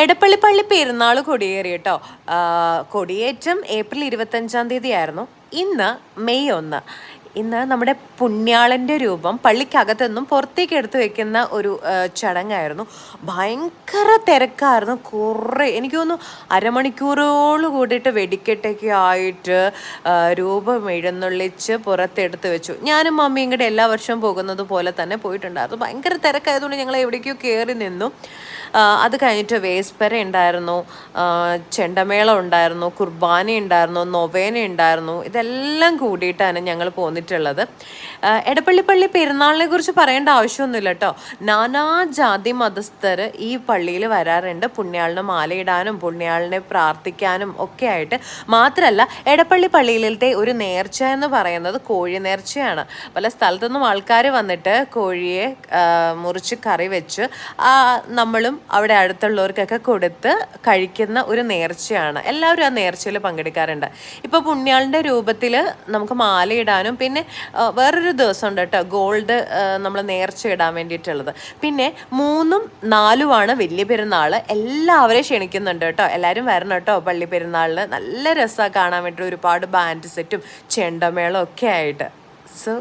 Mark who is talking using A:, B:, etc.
A: എടപ്പള്ളി പള്ളി പെരുന്നാൾ കൊടിയേറി കേട്ടോ. കൊടിയേറ്റം ഏപ്രിൽ 25 ആയിരുന്നു. ഇന്ന് മെയ് 1. ഇന്ന് നമ്മുടെ പുണ്യാളൻ്റെ രൂപം പള്ളിക്കകത്തുനിന്നും പുറത്തേക്ക് എടുത്ത് വെക്കുന്ന ഒരു ചടങ്ങായിരുന്നു. ഭയങ്കര തിരക്കായിരുന്നു. കുറേ എനിക്ക് തോന്നുന്നു അരമണിക്കൂറോളം കൂടിയിട്ട് വെടിക്കെട്ടൊക്കെ ആയിട്ട് രൂപം എഴുന്നള്ളിച്ച് പുറത്തെടുത്ത് വെച്ചു. ഞാനും മമ്മിയും കൂടെ എല്ലാ വർഷവും പോകുന്നത് പോലെ തന്നെ പോയിട്ടുണ്ടായിരുന്നു. ഭയങ്കര തിരക്കായതുകൊണ്ട് ഞങ്ങൾ എവിടേക്കോ കയറി നിന്നു. അത് കഴിഞ്ഞിട്ട് വേസ്പര ഉണ്ടായിരുന്നു, ചെണ്ടമേളം ഉണ്ടായിരുന്നു, കുർബാന ഉണ്ടായിരുന്നു, നൊവേന ഉണ്ടായിരുന്നു. ഇതെല്ലാം കൂടിയിട്ടാണ് ഞങ്ങൾ പോന്നിട്ടുള്ളത്. എടപ്പള്ളി പള്ളി പെരുന്നാളിനെ കുറിച്ച് പറയേണ്ട ആവശ്യമൊന്നുമില്ല കേട്ടോ. നാനാജാതി മതസ്ഥർ ഈ പള്ളിയിൽ വരാറുണ്ട് പുണ്യാളിന് മാലയിടാനും പുണ്യാളിനെ പ്രാർത്ഥിക്കാനും ഒക്കെ ആയിട്ട്. മാത്രമല്ല എടപ്പള്ളി പള്ളിയിലത്തെ ഒരു നേർച്ച എന്ന് പറയുന്നത് കോഴി നേർച്ചയാണ്. പല സ്ഥലത്തുനിന്നും ആൾക്കാർ വന്നിട്ട് കോഴിയെ മുറിച്ച് കറി വെച്ച് നമ്മളും അവിടെ അടുത്തുള്ളവർക്കൊക്കെ കൊടുത്ത് കഴിക്കുന്ന ഒരു നേർച്ചയാണ്. എല്ലാവരും ആ നേർച്ചയിൽ പങ്കെടുക്കാറുണ്ട്. ഇപ്പോൾ പുണ്യാളിൻ്റെ രൂപത്തിൽ നമുക്ക് മാലയിടാനും പിന്നെ വേറൊരു ദിവസം ഉണ്ട് കേട്ടോ, ഗോൾഡ് നമ്മൾ നേർച്ച ഇടാൻ വേണ്ടിയിട്ടുള്ളത്. പിന്നെ 3ഉം 4ഉമാണ് വലിയ പെരുന്നാൾ. എല്ലാവരെയും ക്ഷണിക്കുന്നുണ്ട് കേട്ടോ. എല്ലാവരും വരണം കേട്ടോ പള്ളി പെരുന്നാളിന്. നല്ല രസമാണ് കാണാൻ വേണ്ടിയിട്ട്. ഒരുപാട് ബാൻഡ് സെറ്റും ചെണ്ടമേളം ഒക്കെ ആയിട്ട്. സോ